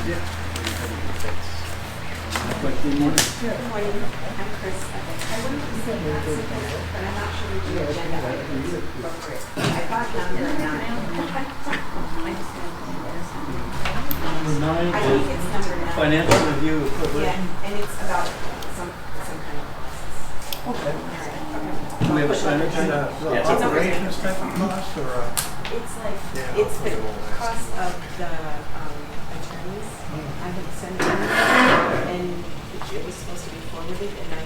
Good morning. Good morning. I'm Chris. I wanted to say that, but I'm not sure which agenda item is appropriate. I thought number 9. Number 9 I think is it's number 9. financial review equivalent. Yeah, and it's about some kind of process. Okay. Okay. Do we have a signage? It's operations type of cost or a? It's like, it's the cost of the attorneys. I had sent it in, and it was supposed to be forwarded, and I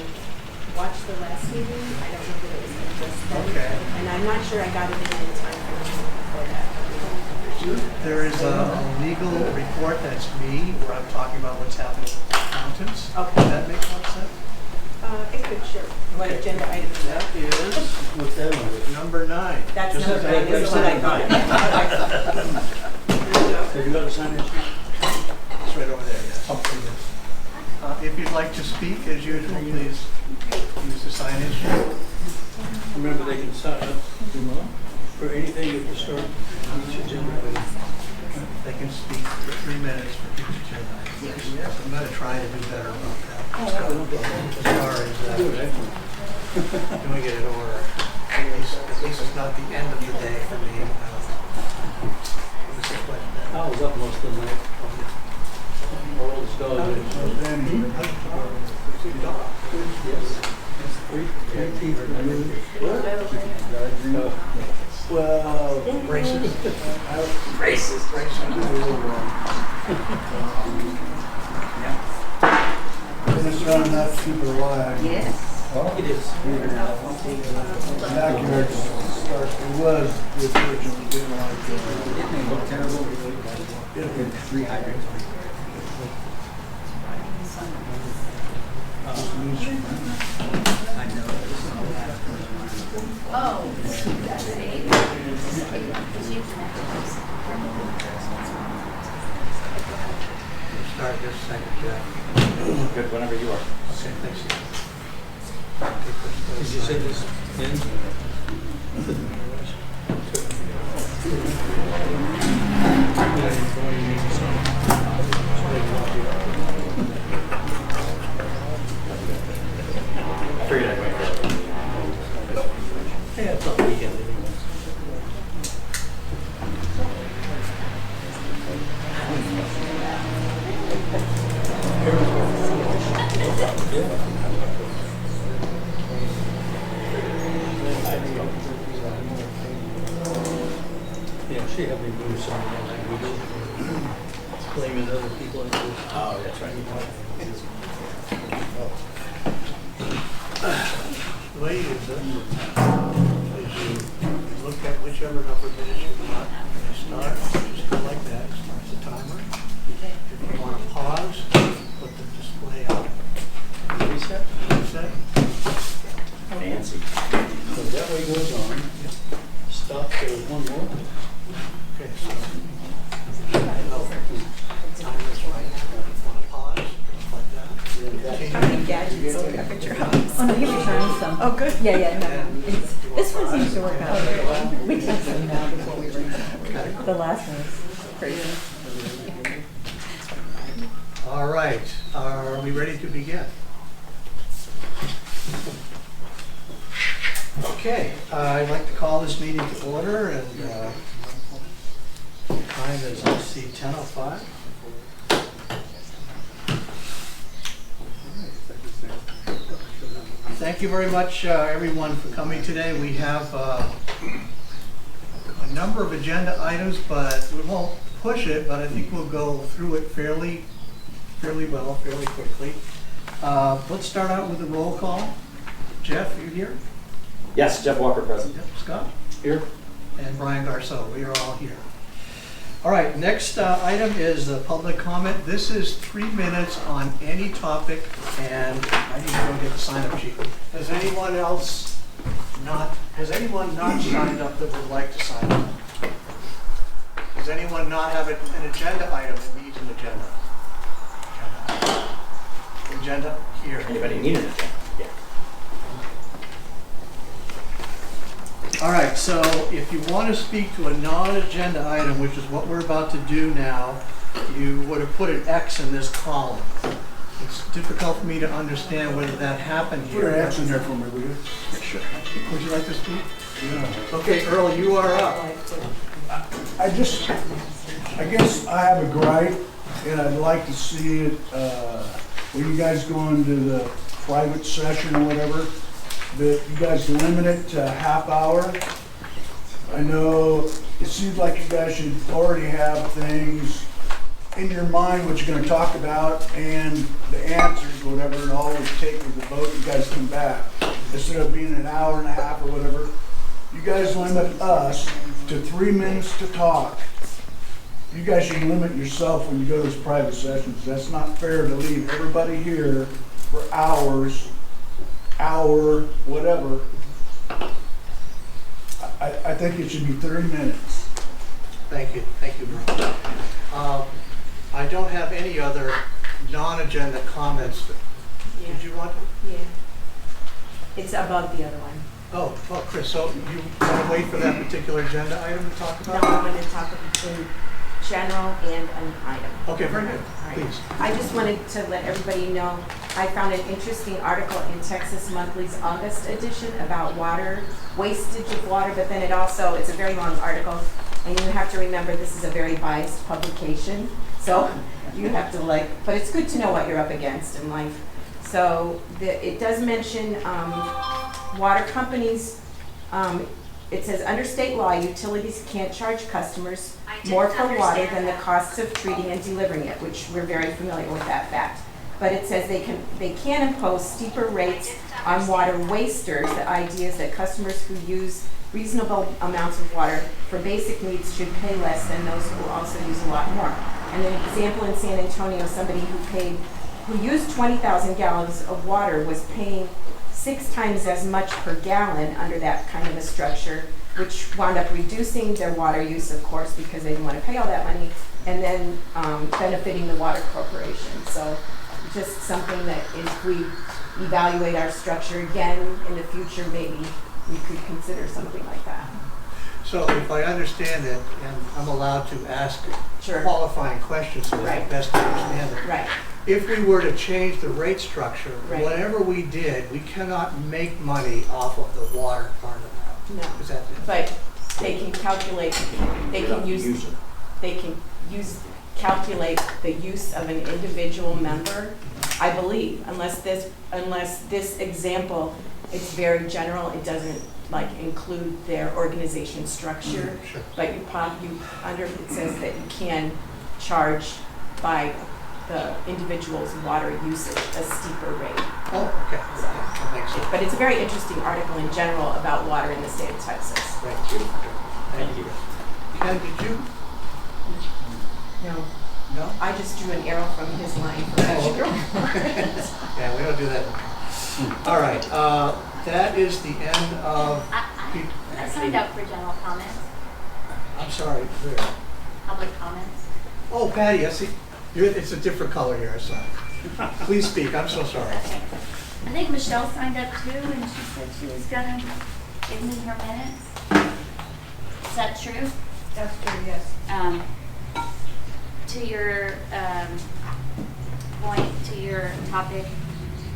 watched the last meeting. I don't know that it was addressed then. Okay. And I'm not sure I got it in time for the meeting before that. There is a legal report that's me, where I'm talking about what's happening with accountants. Okay. Does that make more sense? It could, sure. What agenda item is that? That is What's that one? number 9. That's Just number as 9 is what I got. Have you got a signage? It's right over there, yes. If you'd like to speak, as usual, please use the signage. Remember, they can sign up for anything at the start of each agenda item. They can speak for 3 minutes for each agenda. Yes. I'm going to try to do better about that. As far as Good, excellent. doing it in order. At least it's not the end of the day for me. I was up most of the night. Our oldest dog. Yes. Three teeth. Well, Racist. It's trying not to keep it alive. Yes. it is. Backyard starts, it was with originally didn't like it. It may look terrible. Three hydrants. I know. Oh, that's it. Start this second, Jeff. Good, whenever you are. Okay, thanks. Did you say this ends? I figured I'd wait for it. Yeah, it's not weekend anyway. Yeah, she had me move some of the language, blaming other people into this. Oh, that's right. The way you do this is you look at whichever number of minutes you want, and you start, just go like that, starts the timer. If you want to pause, put the display up, Reset. reset. Fancy. So that way goes on. Stop, there's one more. Okay, so. Timer's right. Want to pause, just like that. How many gadgets do you have at your house? Oh, no, you returned some. Oh, good. Yeah, yeah, no, no. This one seems to work out very well. We tested them now before we bring them. The last one was crazy. All right, are we ready to begin? Okay, I'd like to call this meeting to order, and time is, let's see, 10:05. Thank you very much, everyone, for coming today. We have a number of agenda items, but we won't push it, but I think we'll go through it fairly well, fairly quickly. Let's start out with the roll call. Jeff, you here? Yes, Jeff Walker present. Yep. Scott? Here. And Brian Garceau, we are all here. All right, next item is the public comment. This is 3 minutes on any topic, and I need to go get the sign-up sheet. Has anyone not signed up that would like to sign up? Does anyone not have an agenda item that needs an agenda? Agenda here. Anybody need an agenda? Yeah. All right, so if you want to speak to a non-agenda item, which is what we're about to do now, you would have put an X in this column. It's difficult for me to understand whether that happened here. Put an X in there for me, will you? Sure. Would you like to speak? Yeah. Okay, Earl, you are up. I guess I have a gripe, and I'd like to see it, when you guys go into the private session or whatever, that you guys limit it to a half hour. I know it seems like you guys should already have things in your mind what you're gonna talk about and the answers or whatever, and all it would take was a vote, you guys come back. Instead of being an hour and a half or whatever, you guys limit us to 3 minutes to talk. You guys should limit yourself when you go to those private sessions. That's not fair to leave everybody here for hours, whatever. I think it should be 30 minutes. Thank you, Earl. I don't have any other non-agenda comments. Yeah. Did you want to? Yeah. It's above the other one. Oh, Chris, so you want to wait for that particular agenda item to talk No, about? I'm going to talk in general and an item. Okay, very good, All right. please. I just wanted to let everybody know, I found an interesting article in Texas Monthly's August edition about water, wastage of water, but then it's a very long article, and you have to remember this is a very biased publication, so you have to but it's good to know what you're up against in life. So it does mention water companies. It says, under state law, utilities can't charge customers more for water than the costs of treating and delivering it, which we're very familiar with that fact. But it says they can impose steeper rates on water wasters. The idea is that customers who use reasonable amounts of water for basic needs should pay less than those who also use a lot more. And an example in San Antonio, somebody who used 20,000 gallons of water was paying 6 times as much per gallon under that kind of a structure, which wound up reducing their water use, of course, because they didn't want to pay all that money, and then benefiting the water corporation. So just something that if we evaluate our structure again in the future, maybe we could consider something like that. So if I understand it, and I'm allowed to ask Sure. qualifying questions so that I Right. best understand it. Right. If we were to change the rate structure, Right. whatever we did, we cannot make money off of the water part of that. No. Is that it? But they can calculate, calculate the use of an individual member, I believe, unless this example, it's very general, it doesn't include their organization structure. Sure. But it says that you can charge by the individual's water usage a steeper rate. Oh, okay. That makes sense. But it's a very interesting article in general about water in the state of Texas. Thank you. Thank you. Ken, did you? No. No? I just drew an arrow from his line for vegetable. Yeah, we don't do that. All right, that is the end of, I signed up for general comments, I'm sorry, where? public comments. Oh, Patty, I see, it's a different color here, I saw. Please speak, I'm so sorry. Okay. I think Michelle signed up too, and she said she was gonna give me her minutes. Is that true? That's true, yes. To your point, to your topic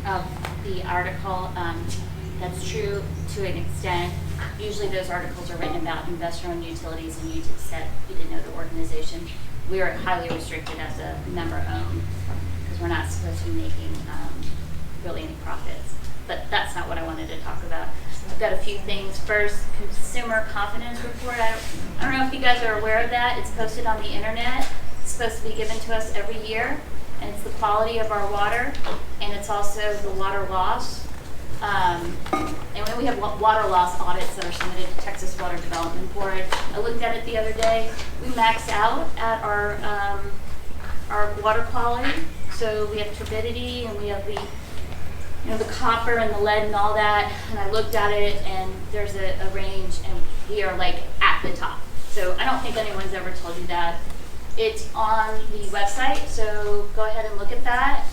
of the article, that's true to an extent. Usually those articles are written about investor-owned utilities, and you just said you didn't know the organization. We are highly restricted as a member-owned because we're not supposed to be making really any profits. But that's not what I wanted to talk about. I've got a few things. First, consumer confidence report. I don't know if you guys are aware of that. It's posted on the internet. It's supposed to be given to us every year, and it's the quality of our water, and it's also the water loss. And when we have water loss audits that are submitted to Texas Water Development Board, I looked at it the other day. We max out at our water quality. So we have turbidity, and we have the copper and the lead and all that. And I looked at it, and there's a range, and we are at the top. So I don't think anyone's ever told you that. It's on the website, so go ahead and look at that.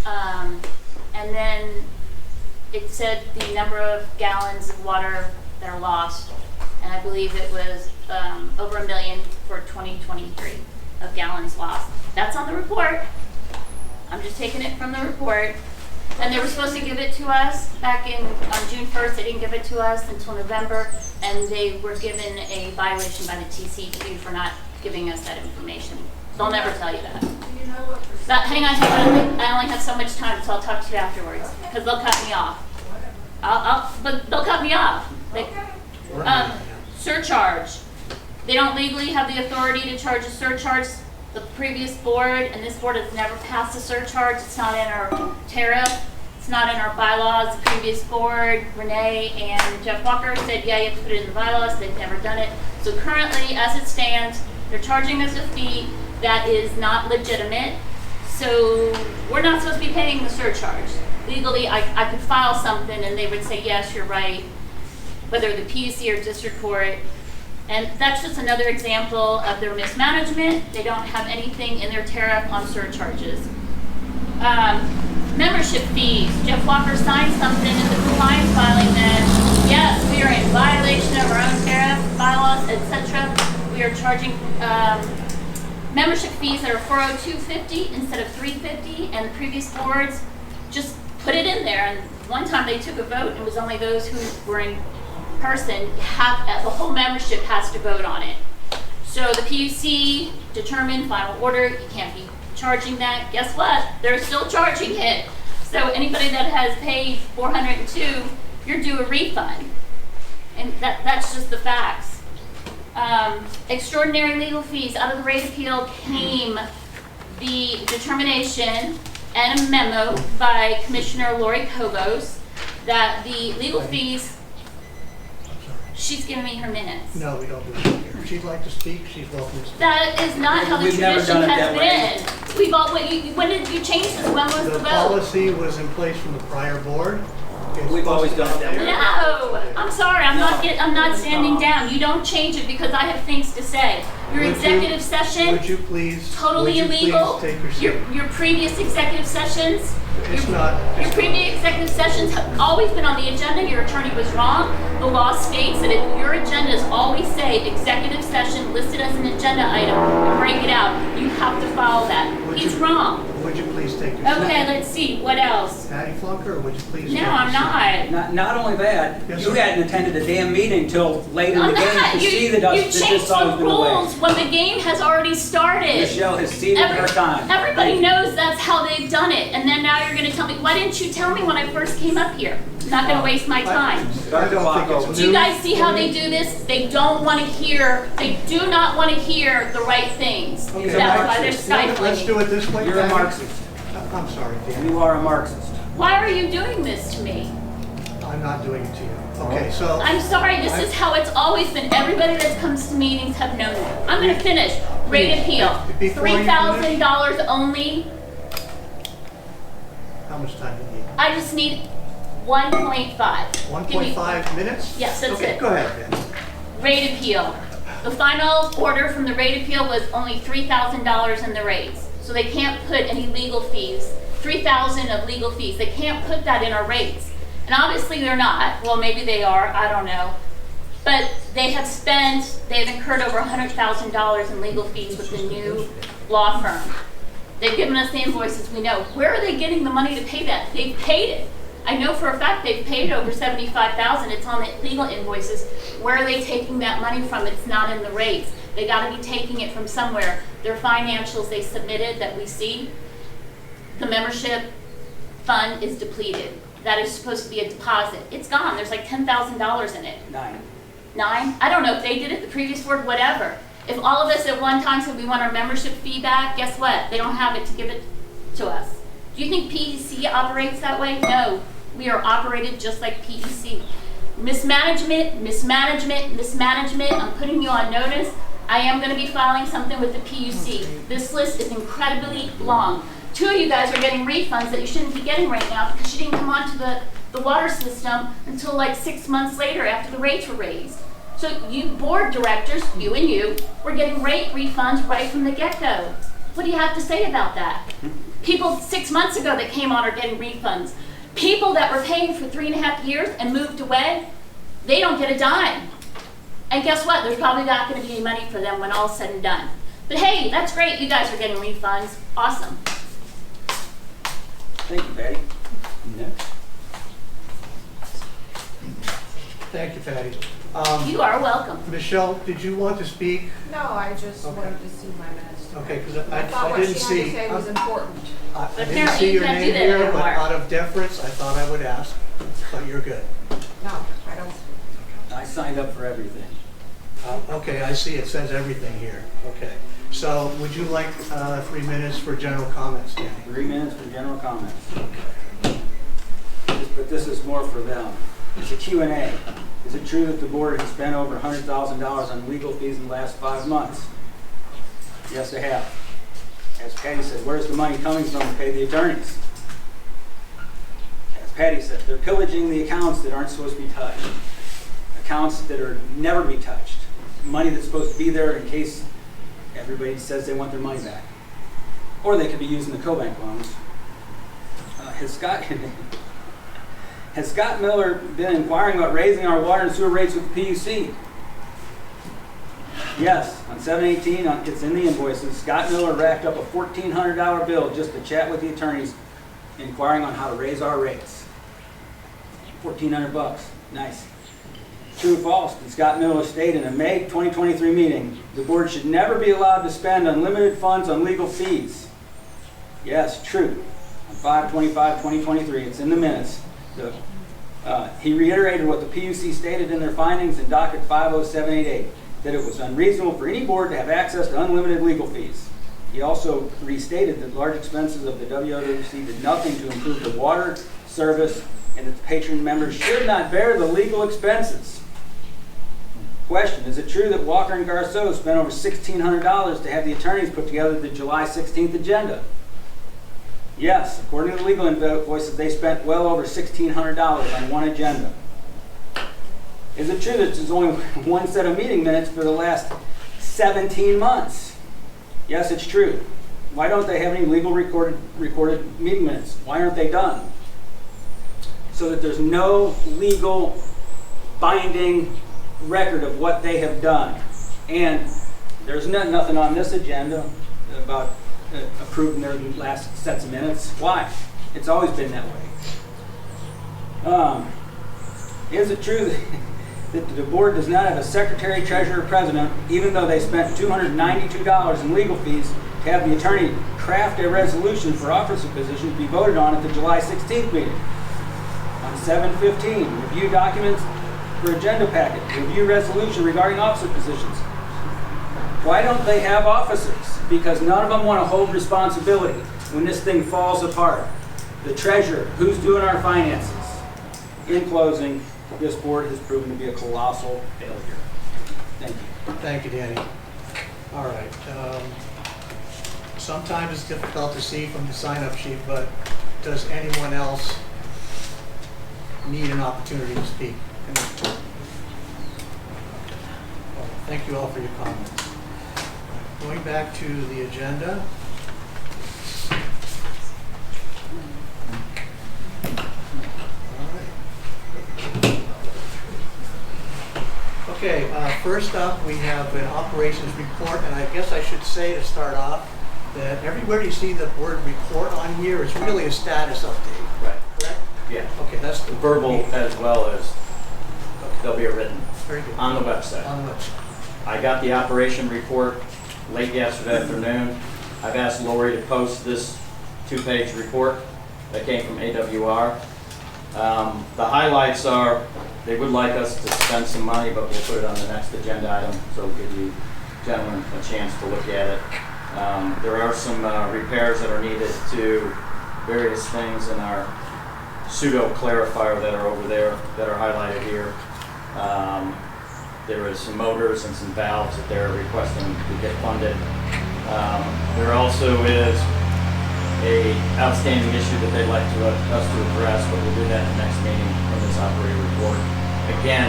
And then it said the number of gallons of water that are lost and I believe it was over 1 million for 2023 of gallons lost. That's on the report. I'm just taking it from the report. And they were supposed to give it to us back on June 1st. They didn't give it to us until November, and they were given a violation by the TCQ for not giving us that information. They'll never tell you that. But hang on, I only have so much time, so I'll talk to you afterwards, because they'll cut me off. But they'll cut me off. Surcharge. They don't legally have the authority to charge a surcharge. The previous board and this board has never passed a surcharge. It's not in our tariff. It's not in our bylaws. The previous board, Renee and Jeff Walker, said, yeah, you have to put it in the bylaws. They've never done it. So currently, as it stands, they're charging us a fee that is not legitimate. So we're not supposed to be paying the surcharge. Legally, I could file something and they would say, yes, you're right, whether the PUC or district court. And that's just another example of their mismanagement. They don't have anything in their tariff on surcharges. Membership fees. Jeff Walker signed something in the compliance filing that, yes, we are in violation of our own tariff, bylaws, etc. We are charging membership fees that are $402.50 instead of $350, and the previous boards just put it in there. And one time they took a vote, and it was only those who were in person, the whole membership has to vote on it. So the PUC determined final order, you can't be charging that. Guess what? They're still charging it. So anybody that has paid $402, you're due a refund. And that's just the facts. Extraordinary legal fees. Out of the rate appeal came the determination and a memo by Commissioner Lori Kobos that the legal fees. She's giving me her minutes. No, we don't do that here. If she'd like to speak, she's welcome to speak. That is not how the We've never tradition done it has that been. We've all, when did you change this? When was the The vote? policy was in place from the prior board. It's We've always done it that way. No, I'm sorry, I'm not standing down. You don't change it because I have things to say. Your Would you- executive session, Would you please? totally would you illegal. Please take your seat. Your previous executive sessions, It's not. your it's previous executive sessions have always been on the agenda. Your attorney was wrong. The law states that if your agendas always say executive session listed as an agenda item, and break it out, you have to follow that. Would He's you- wrong. Would you please take your seat? Okay, let's see, what else? Patty Flunker, or would you please? No, take your I'm seat? not. Not only that, Yes, you sir. hadn't attended a damn meeting till late in the I'm game not. to You see that changed this song's the been away. rules when the game has already started. Michelle has ceded her time. Everybody knows that's how they've done it, and then now you're gonna tell me, why didn't you tell me when I first came up here? I'm not gonna waste my time. I don't think it's Do you new. guys see how they do this? They don't wanna hear, they do not wanna hear the right things. Okay. That's why they're Let's stifling. do it this way. You're a Patty. Marxist. I'm sorry, Dan. You are a Marxist. Why are you doing this to me? I'm not doing it to you. Okay, so. I'm sorry, this is how it's always been. Everybody that comes to meetings have known that. I'm gonna finish. Rate appeal, Before you finish- $3,000 only. How much time do you need? I just need 1.5. Give me- 1.5 minutes? Yes, that's Okay, it. go ahead, Dan. Rate appeal. The final order from the rate appeal was only $3,000 in the rates. So they can't put any legal fees, 3,000 of legal fees. They can't put that in our rates. And obviously they're not. Well, maybe they are, I don't know. But they have incurred over $100,000 in legal fees with the new law firm. They've given us the invoices, we know. Where are they getting the money to pay that? They've paid it. I know for a fact they've paid over $75,000. It's on the legal invoices. Where are they taking that money from? It's not in the rates. They gotta be taking it from somewhere. Their financials they submitted that we see, the membership fund is depleted. That is supposed to be a deposit. It's gone. There's like $10,000 in it. 9. 9? I don't know if they did it the previous board, whatever. If all of us at one time said we want our membership fee back, guess what? They don't have it to give it to us. Do you think PEC operates that way? No. We are operated just like PEC. Mismanagement, mismanagement, mismanagement. I'm putting you on notice. I am going to be filing something with the PUC. This list is incredibly long. 2 of you guys are getting refunds that you shouldn't be getting right now because you didn't come onto the water system until like 6 months later after the rates were raised. So you board directors, you and you, were getting rate refunds right from the get-go. What do you have to say about that? People 6 months ago that came on are getting refunds. People that were paying for 3.5 years and moved away, they don't get a dime. And guess what? There's probably not gonna be any money for them when all's said and done. But hey, that's great, you guys are getting refunds, awesome. Thank you, Patty. Next. Thank you, Patty. You are welcome. Michelle, did you want to speak? No, I just Okay. wanted to see my minutes. Okay, because I thought I what she didn't had to see. say was important. I But didn't apparently see you your can't do name that here, but anymore. out of deference, I thought I would ask, but you're good. No, I don't. I signed up for everything. Okay, I see, it says everything here. Okay. So would you like 3 minutes for general comments, Danny? 3 minutes for general comments. But this is more for them. It's a Q&A. Is it true that the board has spent over $100,000 on legal fees in the last 5 months? Yes, they have. As Patty said, where's the money coming from to pay the attorneys? As Patty said, they're pillaging the accounts that aren't supposed to be touched. Accounts that are never be touched. Money that's supposed to be there in case everybody says they want their money back. Or they could be using the co-bank loans. Has Scott Miller been inquiring about raising our water and sewer rates with the PUC? Yes, on 7/18, it's in the invoices. Scott Miller racked up a $1,400 bill just to chat with the attorneys, inquiring on how to raise our rates. $1,400, nice. True or false? Did Scott Miller state in a May 2023 meeting, the board should never be allowed to spend unlimited funds on legal fees? Yes, true. On 5/25/2023, it's in the minutes. He reiterated what the PUC stated in their findings in docket 50788, that it was unreasonable for any board to have access to unlimited legal fees. He also restated that large expenses of the WSC did nothing to improve the water service and that the patron members should not bear the legal expenses. Question, is it true that Walker and Garceau spent over $1,600 to have the attorneys put together the July 16th agenda? Yes, according to the legal invoices, they spent well over $1,600 on one agenda. Is it true that there's only one set of meeting minutes for the last 17 months? Yes, it's true. Why don't they have any legal recorded meeting minutes? Why aren't they done? So that there's no legal binding record of what they have done. And there's nothing on this agenda about approving their last sets of minutes. Why? It's always been that way. Is it true that the board does not have a secretary, treasurer, president, even though they spent $292 in legal fees to have the attorney craft a resolution for officer positions to be voted on at the July 16th meeting? On 7/15, review documents for agenda packet, review resolution regarding officer positions. Why don't they have officers? Because none of them want to hold responsibility when this thing falls apart. The treasurer, who's doing our finances? In closing, this board has proven to be a colossal failure. Thank you. Thank you, Danny. All right. Sometimes it's difficult to see from the sign-up sheet, but does anyone else need an opportunity to speak? Thank you all for your comments. Going back to the agenda. Okay, first up we have an operations report, and I guess I should say to start off that everywhere you see the word report on here is really a status update. Right. Correct? Yeah. Okay, that's the Verbal as well as there'll be a written Very good. on the website. On the website. I got the operation report late yesterday afternoon. I've asked Lori to post this 2-page report that came from AWR. The highlights are they would like us to spend some money, but we'll put it on the next agenda item, so we'll give you gentlemen a chance to look at it. There are some repairs that are needed to various things in our pseudo clarifier that are over there that are highlighted here. There is some motors and some valves that they're requesting to get funded. There also is a outstanding issue that they'd like us to address, but we'll do that in the next meeting from this operator report. Again,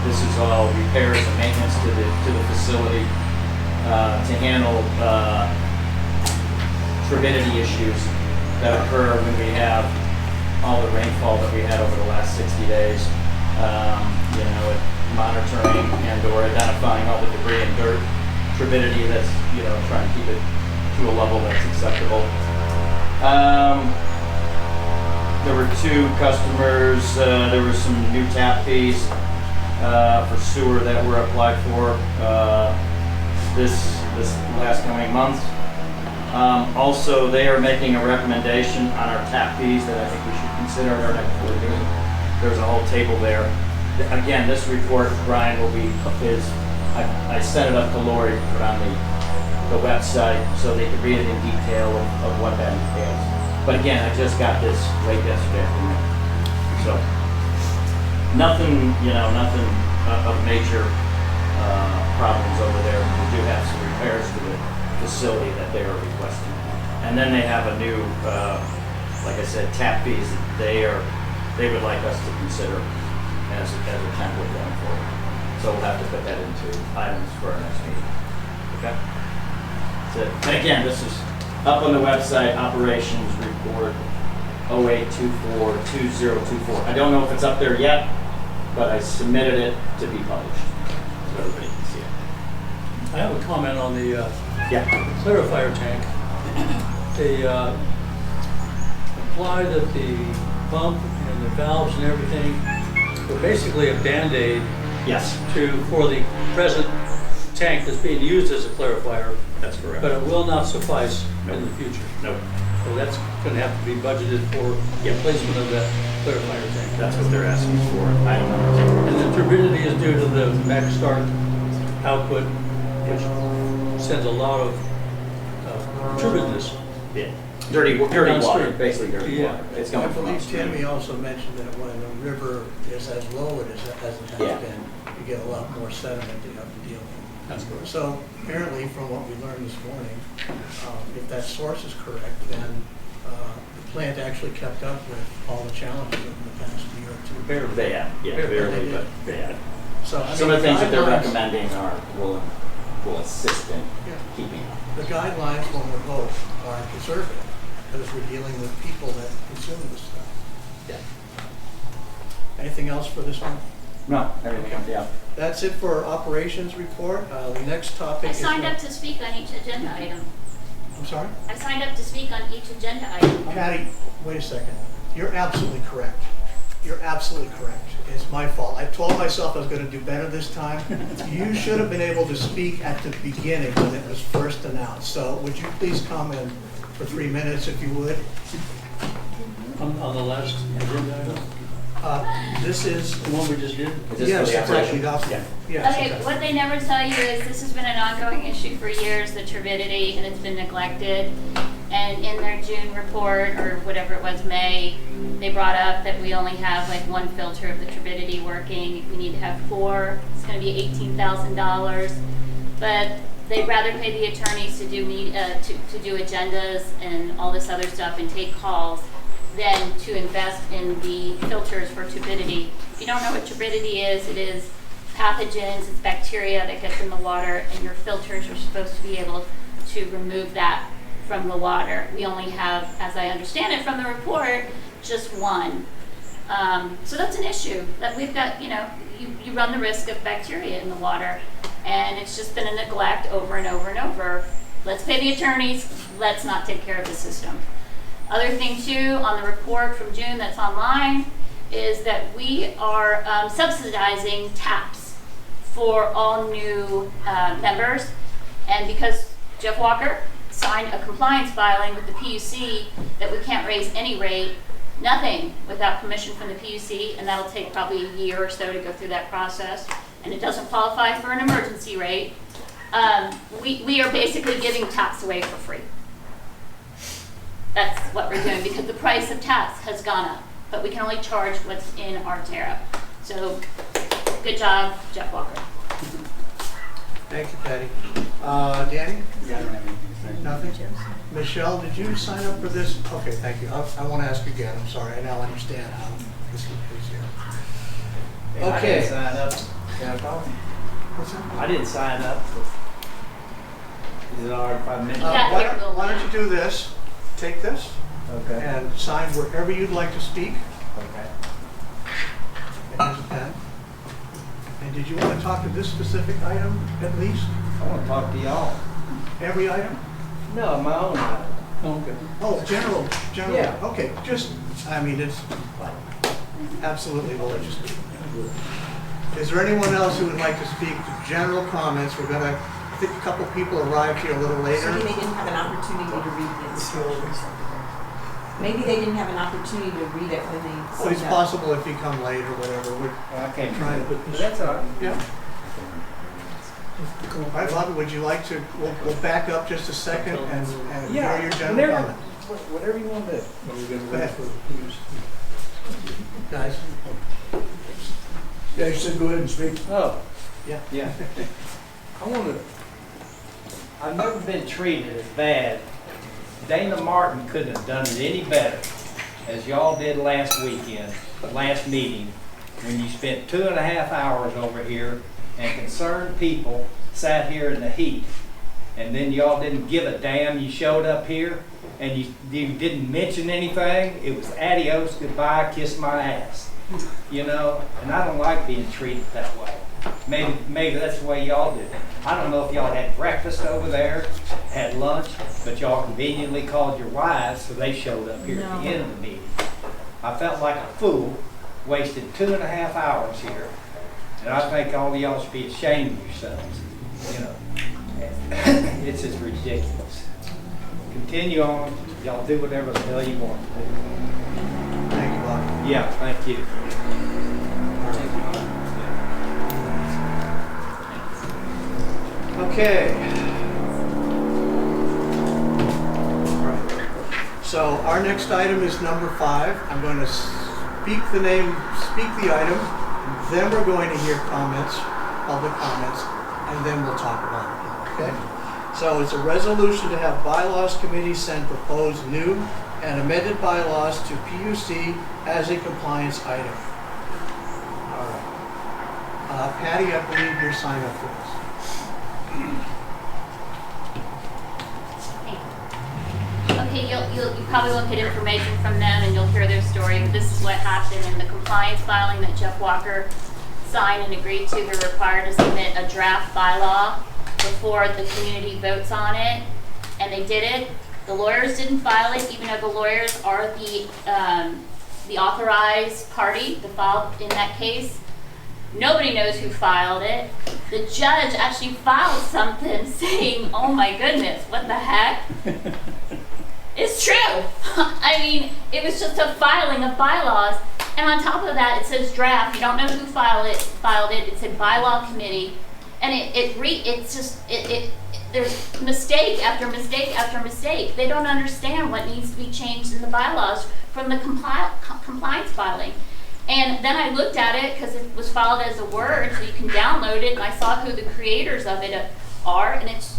this is all repairs and maintenance to the facility to handle turbidity issues that occur when we have all the rainfall that we had over the last 60 days. at monitoring and or identifying all the debris and dirt, turbidity that's, trying to keep it to a level that's acceptable. There were 2 customers, there were some new tap fees for sewer that were applied for this last coming month. Also, they are making a recommendation on our tap fees that I think we should consider at our next board meeting. There's a whole table there. Again, this report, Brian, I sent it up to Lori to put on the website so they could read it in detail of what that entails. But again, I just got this late yesterday afternoon. So, nothing of major problems over there. We do have some repairs to the facility that they are requesting. And then they have a new, like I said, tap fees that they would like us to consider as a template going forward. So we'll have to put that into items for our next meeting. Okay? That's it. And again, this is up on the website, operations report 0824-2024. I don't know if it's up there yet, but I submitted it to be published so everybody can see it. I have a comment on the Yeah. clarifier tank. They imply that the pump and the valves and everything were basically a Band-Aid Yes. for the present tank that's being used as a clarifier, That's correct. but it will not suffice Nope. in the future. Nope. So that's going to have to be budgeted for Yep. replacement of that clarifier tank. That's what they're asking for. Item number And the turbidity is due to the max start output, which sends a lot of turbidness. 2. Yeah. Dirty water, Downstream. basically dirty Yeah. water. It's I going from believe upstream. Tammy also mentioned that when the river is as low as it has Yeah. been, you get a lot more sediment that you have to deal with. That's correct. So apparently, from what we learned this morning, if that source is correct, then the plant actually kept up with all the challenges of the past year or two. Barely. They have, yeah, barely, but they have. So, I Some mean, of the things that they're guidelines- recommending will assist in Yeah. keeping up. The guidelines, one would hope, are conservative, because we're dealing with people that consume this stuff. Yeah. Anything else for this one? No, everything, yeah. That's it for our operations report. The next topic I is... signed up to speak on each agenda item. I'm sorry? I signed up to speak on each agenda item. Patty, wait a second. You're absolutely correct. You're absolutely correct. It's my fault. I told myself I was going to do better this time. You should have been able to speak at the beginning when it was first announced. So would you please comment for 3 minutes if you would? On the last agenda item, This is... the one we just did. Is this Yes, for the exactly. operation? That's- Yeah. Yes, Okay, okay. what they never tell you is this has been an ongoing issue for years, the turbidity, and it's been neglected. And in their June report, or whatever it was, May, they brought up that we only have like 1 filter of the turbidity working. We need to have 4. It's gonna be $18,000. But they'd rather pay the attorneys to do to do agendas and all this other stuff and take calls than to invest in the filters for turbidity. If you don't know what turbidity is, it is pathogens, it's bacteria that gets in the water, and your filters are supposed to be able to remove that from the water. We only have, as I understand it from the report, just 1. So that's an issue that we've got, you run the risk of bacteria in the water, and it's just been a neglect over and over and over. Let's pay the attorneys, let's not take care of the system. Other thing too, on the report from June that's online, is that we are subsidizing taps for all new members. And because Jeff Walker signed a compliance filing with the PUC that we can't raise any rate, nothing without permission from the PUC, and that'll take probably a year or so to go through that process, and it doesn't qualify for an emergency rate. We are basically giving taps away for free. That's what we're doing, because the price of taps has gone up, but we can only charge what's in our tariff. So, good job, Jeff Walker. Thank you, Patty. Danny? Yeah, I don't have anything to say. Nothing? Michelle, did you sign up for this? Okay, thank you. I want to ask again. I'm sorry. I now understand how this is here. I Okay. didn't sign up. Can I call? What's that? I didn't sign up. Is it all right if I mention? Yeah. Why don't you do this? Take this Okay. and sign wherever you'd like to speak. Okay. And here's a pen. did you want to talk to this specific item at least? I want to talk to y'all. Every item? No, my own item. Okay. Oh, general, Yeah. okay, just, I mean, it's, absolutely, well, just. Is there anyone else who would like to speak to general comments? We're gonna, I think a couple people arrived here a little later. Maybe they didn't have an opportunity to read the instructions. Maybe they didn't have an opportunity to read it when they Well, it's signed up. possible if you come late or whatever. I can't Trying to try put it. this- That's all right. Yeah. All right, Bobby, would you like to, we'll back up just a second and hear your general comment. Whatever you want to do. Go ahead. Guys, Yeah, you said go ahead and speak. Oh, yeah. yeah. I've never been treated as bad. Dana Martin couldn't have done it any better, as y'all did last weekend, last meeting, when you spent 2.5 hours over here and concerned people sat here in the heat. And then y'all didn't give a damn. You showed up here and you didn't mention anything. It was adios, goodbye, kiss my ass. You know, and I don't like being treated that way. Maybe that's the way y'all did it. I don't know if y'all had breakfast over there, had lunch, but y'all conveniently called your wives so they showed up here at the end of the meeting. I felt like a fool, wasted 2.5 hours here, and I think all of y'all should be ashamed of yourselves. You know, it's just ridiculous. Continue on. Y'all do whatever the hell you want to do. Thank you, Bob. Yeah, thank you. Okay. Right. So our next item is number 5. I'm going to speak the item, then we're going to hear comments, public comments, and then we'll talk about it, okay? So it's a resolution to have bylaws committee send proposed new and amended bylaws to PUC as a compliance item. All right. Patty, I believe you're signed up for this. Okay, you probably won't get information from them and you'll hear their story, but this is what happened in the compliance filing that Jeff Walker signed and agreed to. They're required to submit a draft bylaw before the community votes on it, and they did it. The lawyers didn't file it, even though the lawyers are the authorized party to file in that case. Nobody knows who filed it. The judge actually filed something saying, oh my goodness, what the heck? It's true. I mean, it was just a filing of bylaws. And on top of that, it says draft. You don't know who filed it. It said bylaw committee. And there's mistake after mistake after mistake. They don't understand what needs to be changed in the bylaws from the compliance filing. And then I looked at it because it was filed as a Word, so you can download it, and I saw who the creators of it are, and it's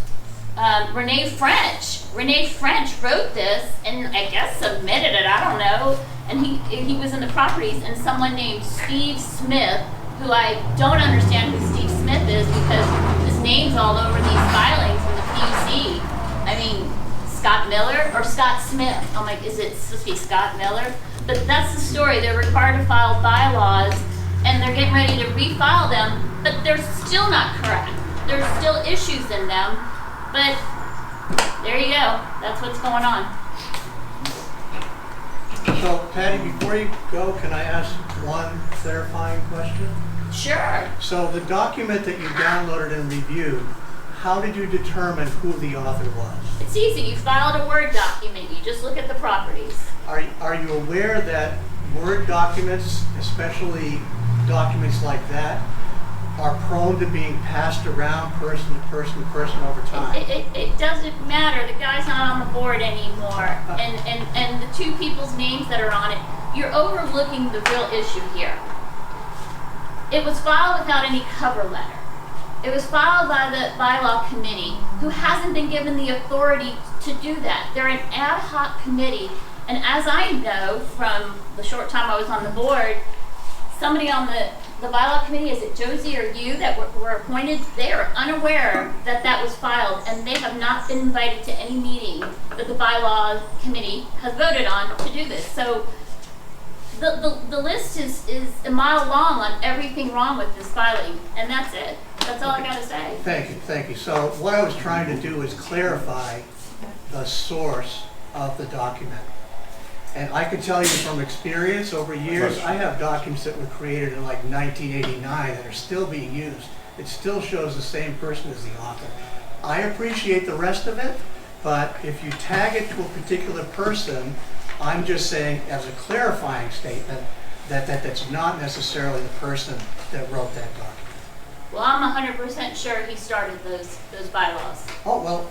Renee French. Renee French wrote this, and I guess submitted it, I don't know, and he was in the properties, and someone named Steve Smith, who I don't understand who Steve Smith is because his name's all over these filings in the PUC. I mean, Scott Miller or Scott Smith. I'm like, is it supposed to be Scott Miller? But that's the story. They're required to file bylaws, and they're getting ready to refile them, but they're still not correct. There's still issues in them, but there you go. That's what's going on. So, Patty, before you go, can I ask one clarifying question? Sure. So the document that you downloaded and reviewed, how did you determine who the author was? It's easy. You filed a Word document. You just look at the properties. Are you aware that Word documents, especially documents like that, are prone to being passed around person to person to person over time? It doesn't matter. The guy's not on the board anymore. And the two people's names that are on it, you're overlooking the real issue here. It was filed without any cover letter. It was filed by the bylaw committee, who hasn't been given the authority to do that. They're an ad hoc committee, and as I know from the short time I was on the board, somebody on the bylaw committee, is it Josie or you, that were appointed, they are unaware that that was filed, and they have not been invited to any meeting that the bylaw committee has voted on to do this. So the list is a mile long on everything wrong with this filing, and that's it. That's all I gotta say. Thank you. So what I was trying to do is clarify the source of the document. And I can tell you from experience over years, I have documents that were created in like 1989 that are still being used. It still shows the same person as the author. I appreciate the rest of it, but if you tag it to a particular person, I'm just saying as a clarifying statement that that's not necessarily the person that wrote that document. Well, I'm 100% sure he started those bylaws. Oh, well,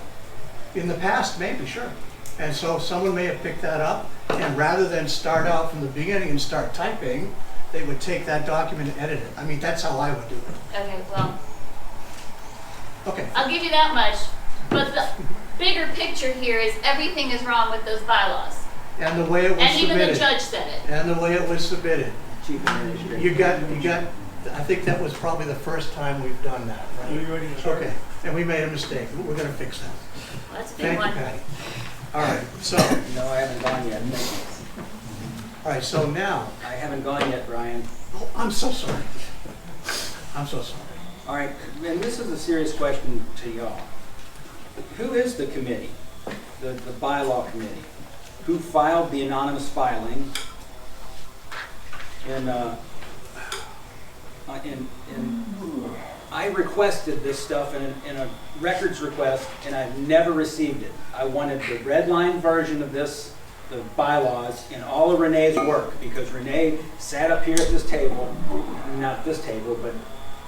in the past, maybe, sure. And so someone may have picked that up, and rather than start out from the beginning and start typing, they would take that document and edit it. I mean, that's how I would do it. Okay, well, Okay. I'll give you that much. But the bigger picture here is everything is wrong with those bylaws. And the way it was And even submitted. the judge said it. And the way it was submitted. Chief Administrator. You got, I think that was probably the first time we've done that, Are you right? ready to start? Okay, and we made a mistake. We're gonna fix that. Well, that's a big Thank you, one. Patty. All right, so, No, I haven't gone yet. all right, so now, I haven't gone yet, Brian. oh, I'm so sorry. I'm so sorry. All right, and this is a serious question to y'all. Who is the committee, the bylaw committee? Who filed the anonymous filing? And I requested this stuff in a records request, and I've never received it. I wanted the red line version of this, the bylaws, in all of Renee's work, because Renee sat up here at this table, not this table, but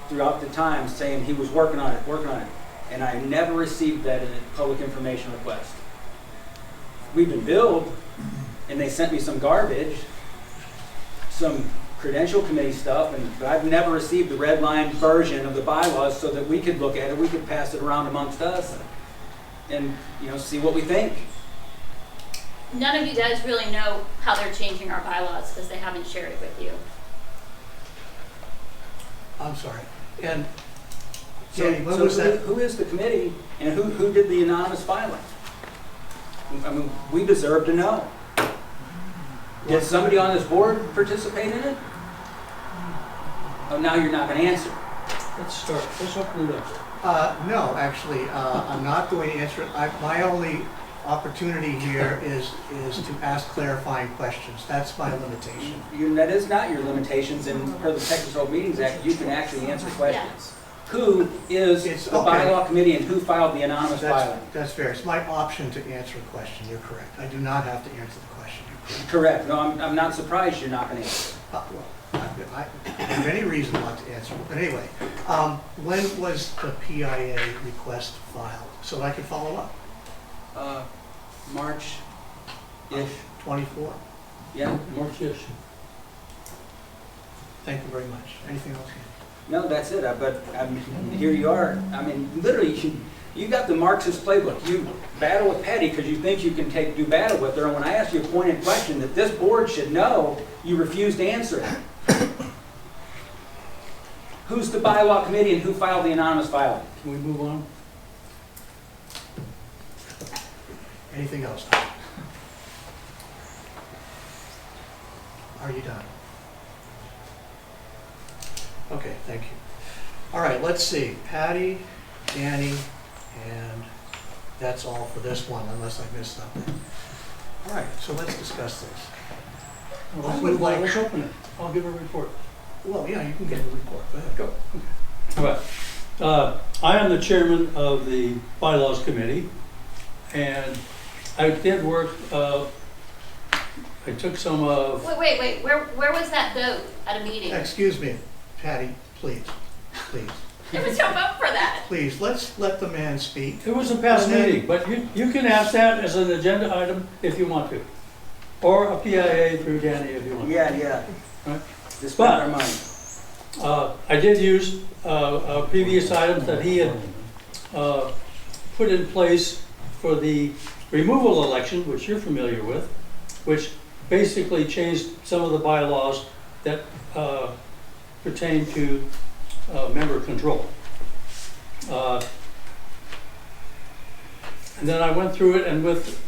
throughout the time saying he was working on it, and I never received that in a public information request. We've been billed, and they sent me some garbage, some credential committee stuff, but I've never received the red line version of the bylaws so that we could look at it, we could pass it around amongst us, and see what we think. None of you guys really know how they're changing our bylaws because they haven't shared it with you. I'm sorry. And So, Danny, when was that? who is the committee, and who did the anonymous filing? I mean, we deserve to know. Did somebody on this board participate in it? Oh, now you're not going to answer. Let's start. Let's open it up. No, actually, I'm not going to answer it. My only opportunity here is to ask clarifying questions. That's my limitation. That is not your limitations, and per the Texas Open Meetings Act, you can actually answer questions. Who is the okay. bylaw committee, and who filed the anonymous filing? That's fair. It's my option to answer a question. You're correct. I do not have to answer the question. You're correct. Correct. No, I'm not surprised you're not going to answer. Well, I have any reason not to answer. But anyway, when was the PIA request filed? So that I can follow up. March-ish. 24. Yeah. March-ish. Thank you very much. Anything else? No, that's it. But here you are. I mean, literally, you got the Marxist playbook. You battle with Patty because you think you can do battle with her. And when I asked you a pointed question that this board should know, you refused to answer it. Who's the bylaw committee and who filed the anonymous filing? Can we move on? Anything else? Are you done? Okay, thank you. All right, let's see. Patty, Danny, and that's all for this one, unless I missed something. All right, so let's discuss this. Let's move on. Let's open it. I'll give a report. Well, yeah, you can get the report. Go ahead. Go. All right. I am the chairman of the bylaws committee, and I did work, I took some of... Wait. Where was that vote at a meeting? Excuse me, Patty, please. There was no vote for that. Please, let's let the man speak. It was a past meeting, but you can ask that as an agenda item if you want to. Or a PIA through Danny if you want to. Yeah. Right? Just spend our money. I did use previous items that he had put in place for the removal election, which you're familiar with, which basically changed some of the bylaws that pertain to member control. And then I went through it, and with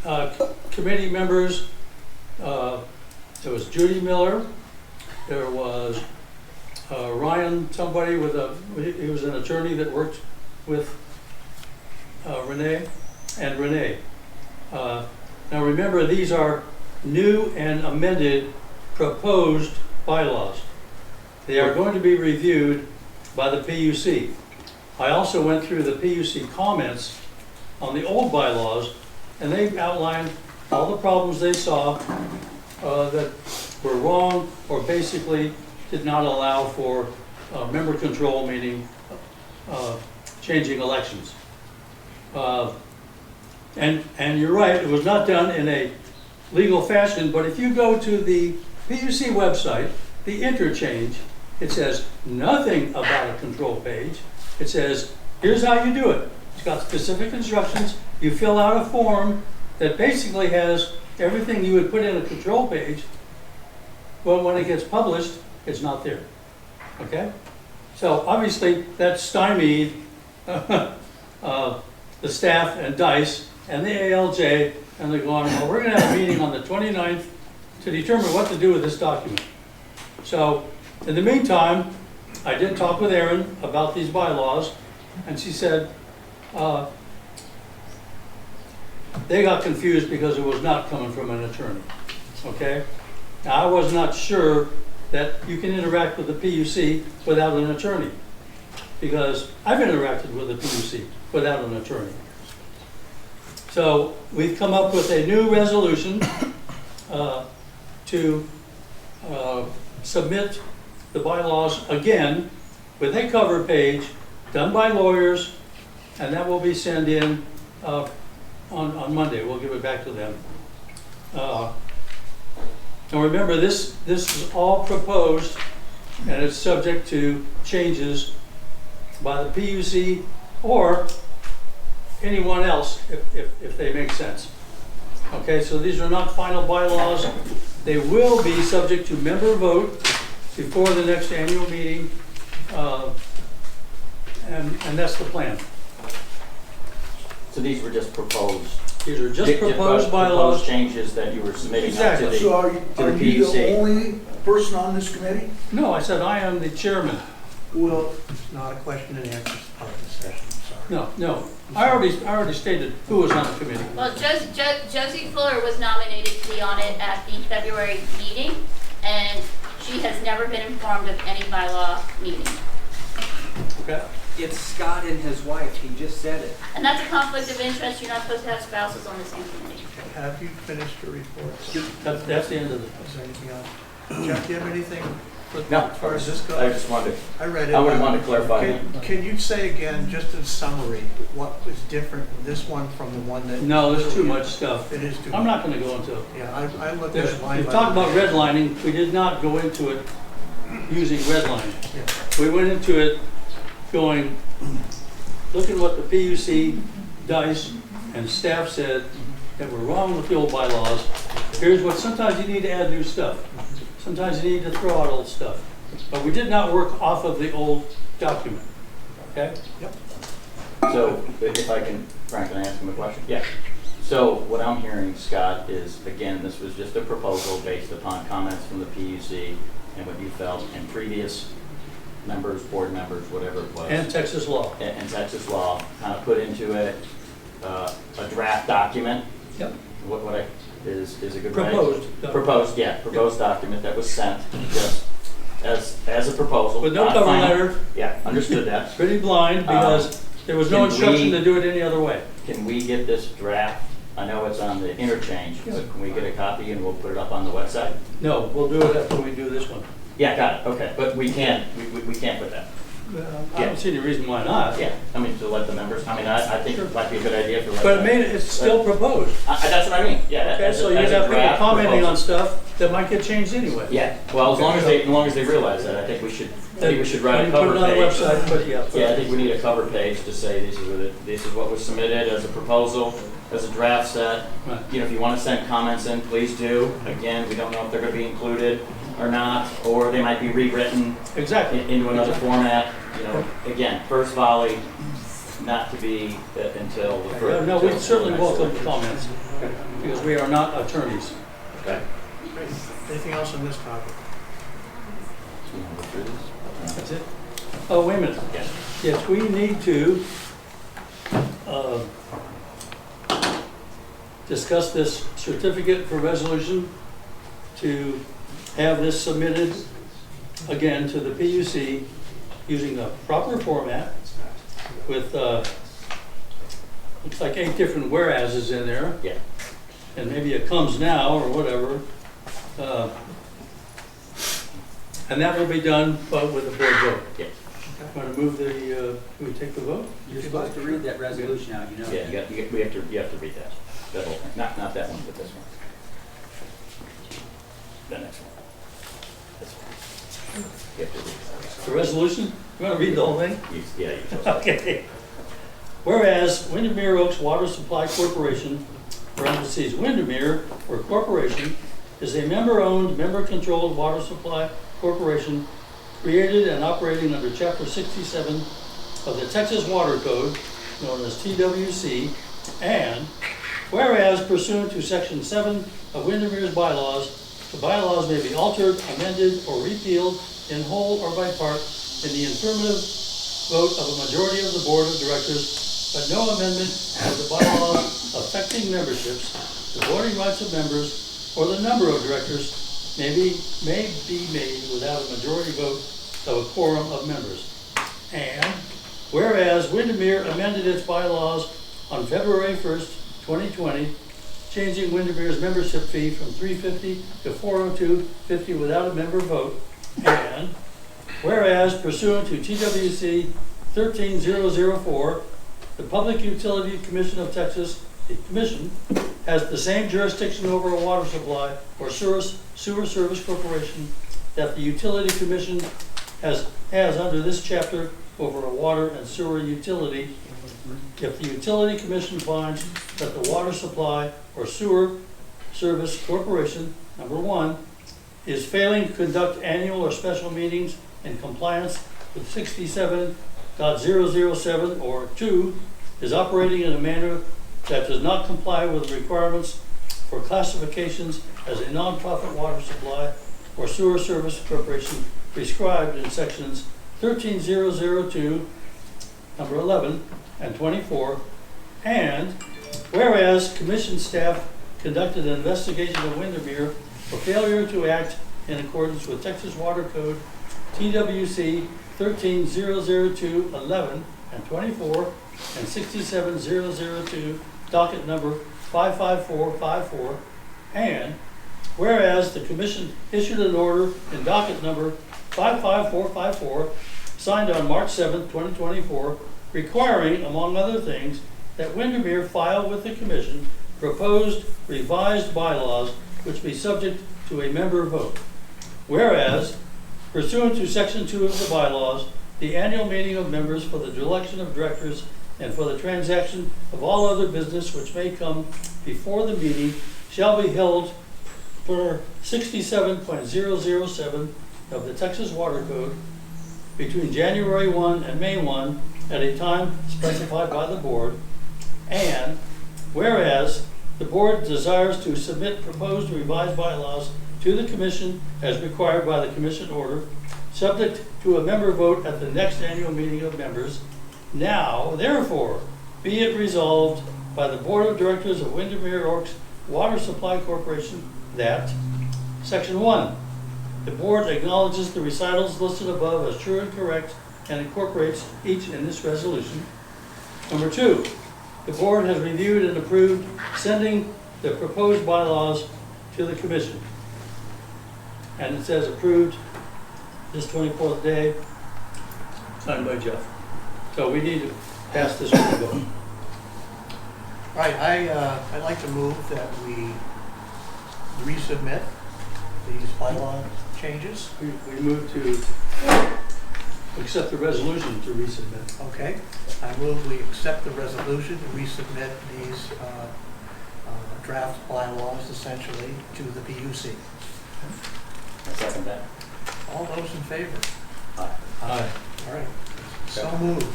committee members, there was Judy Miller, there was Ryan, somebody with he was an attorney that worked with Renee and Renee. Now remember, these are new and amended proposed bylaws. They are going to be reviewed by the PUC. I also went through the PUC comments on the old bylaws, and they outlined all the problems they saw that were wrong or basically did not allow for member control, meaning changing elections. And you're right, it was not done in a legal fashion, but if you go to the PUC website, the interchange, it says nothing about a control page. It says, here's how you do it. It's got specific instructions. You fill out a form that basically has everything you would put in a control page. Well, when it gets published, it's not there. Okay? So obviously that stymied the staff and DICE and the ALJ, and they're going, well, we're going to have a meeting on the 29th to determine what to do with this document. So in the meantime, I did talk with Erin about these bylaws, and she said they got confused because it was not coming from an attorney. Okay? Now, I was not sure that you can interact with the PUC without an attorney, because I've interacted with the PUC without an attorney. So we've come up with a new resolution to submit the bylaws again with a cover page done by lawyers, and that will be sent in on Monday. We'll give it back to them. Now remember, this is all proposed, and it's subject to changes by the PUC or anyone else if they make sense. Okay, so these are not final bylaws. They will be subject to member vote before the next annual meeting, and that's the plan. So these were just proposed. These are just proposed bylaws. Proposed changes that you were submitting out to Exactly. the, So are to you the the PUC. only person on this committee? No, I said I am the chairman. Well, it's not a question and answer part of the session, I'm sorry. No. I already stated who was on the committee. Well, Josie Fuller was nominated to be on it at the February meeting, and she has never been informed of any bylaw meeting. Okay. It's Scott and his wife, he just said it. And that's a conflict of interest. You're not supposed to have spouses on the same committee. Have you finished your report? That's the end of it. Is there anything else? Jeff, do you have anything No, as far as this goes? I just wanted, I read it. I would want to clarify. Can you say again, just in summary, what was different, this one from the one that? No, there's too much stuff. It is too much. I'm not going to go into it. Yeah, I looked at it line We've by talked line. about redlining. We did not go into it using redlining. Yeah. We went into it going, look at what the PUC, DICE, and staff said that were wrong with the old bylaws. Here's what, sometimes you need to add new stuff. Sometimes you need to throw out old stuff. But we did not work off of the old document. Okay? So if I can, Frank, can I ask him a question? Yeah. So what I'm hearing, Scott, is, again, this was just a proposal based upon comments from the PUC and what you felt, and previous members, board members, whatever it was. And Texas law. And Texas law, kind of put into it a draft document. Yep. What is a good way? Proposed. Proposed document that was sent just as a proposal. With no not cover final. letter. Yeah, understood that. Pretty blind because there was no can instruction we- to do it any other way. Can we get this draft? I know it's on the interchange, Yeah. but can we get a copy and we'll put it up on the website? No, we'll do it after we do this one. Yeah, got it, okay, but we can't put that. I don't see any reason why not. Yeah, I mean, to let the members, I mean, I think it might be a good idea for. But it's still proposed. That's what I mean, yeah. Okay, as a- so you as a have people draft commenting on proposal. stuff that might get changed anyway. Yeah, well, as long as they realize that, I think we should write a cover Put it on the page. website, but yeah. Yeah, I think we need a cover page to say this is what was submitted as a proposal, as a draft set. Right. You know, if you want to send comments in, please do. Again, we don't know if they're going to be included or not, or they might be rewritten Exactly. into another format. You know, again, first volley, not to be until the first. No, we certainly welcome comments because we are not attorneys. Okay. Great. Anything else on this topic? That's it? Oh, wait a minute. Yes, we need to discuss this certificate for resolution to have this submitted again to the PUC using the proper format with, looks like 8 different whereases in there. Yeah. And maybe it comes now or whatever. And that will be done with a board vote. Yeah. Want to move the, do we take the vote? You're supposed to read that resolution out, you know. Yeah, you have to read that whole thing. Not that one, but this one. The next one. This one. You have to read that. The resolution? You want to read the whole thing? Yeah, you're supposed to. Okay. Whereas Windermere Oaks Water Supply Corporation, parentheses, Windermere, or corporation, is a member-owned, member-controlled water supply corporation created and operating under Chapter 67 of the Texas Water Code, known as TWC, and whereas pursuant to Section 7 of Windermere's bylaws, the bylaws may be altered, amended, or repealed in whole or by part in the affirmative vote of a majority of the Board of Directors, but no amendment of the bylaws affecting memberships, the voting rights of members, or the number of directors may be made without a majority vote of a quorum of members. And whereas Windermere amended its bylaws on February 1st, 2020, changing Windermere's membership fee from $350 to $402.50 without a member vote. And whereas pursuant to TWC 13004, the Public Utility Commission of Texas, the Commission, has the same jurisdiction over a water supply or sewer service corporation that the Utility Commission has under this chapter over a water and sewer utility. If the Utility Commission finds that the water supply or sewer service corporation, number 1, is failing to conduct annual or special meetings in compliance with 67.007, or 2, is operating in a manner that does not comply with the requirements for classifications as a nonprofit water supply or sewer service corporation prescribed in sections 13002, number 11 and 24, and whereas Commission staff conducted an investigation of Windermere for failure to act in accordance with Texas Water Code TWC 13002, 11 and 24, and 67002, docket number 55454, and whereas the Commission issued an order in docket number 55454, signed on March 7, 2024, requiring, among other things, that Windermere file with the Commission proposed revised bylaws which be subject to a member vote. Whereas, pursuant to Section 2 of the bylaws, the annual meeting of members for the election of directors and for the transaction of all other business which may come before the meeting shall be held per 67.007 of the Texas Water Code between January 1 and May 1 at a time specified by the board. And whereas the board desires to submit proposed revised bylaws to the Commission as required by the Commission order, subject to a member vote at the next annual meeting of members, now, therefore, be it resolved by the Board of Directors of Windermere Oaks Water Supply Corporation that, Section 1, the board acknowledges the recitals listed above as true and correct and incorporates each in this resolution. Number 2, the board has reviewed and approved sending the proposed bylaws to the Commission. And it says approved this 24th day, signed by Jeff. So we need to pass this one to go. Right, I'd like to move that we resubmit these bylaw changes. We move to accept the resolution to resubmit. Okay, I move we accept the resolution to resubmit these draft bylaws essentially to the PUC. I second that. All those in favor? Aye. Aye. All right, so moved.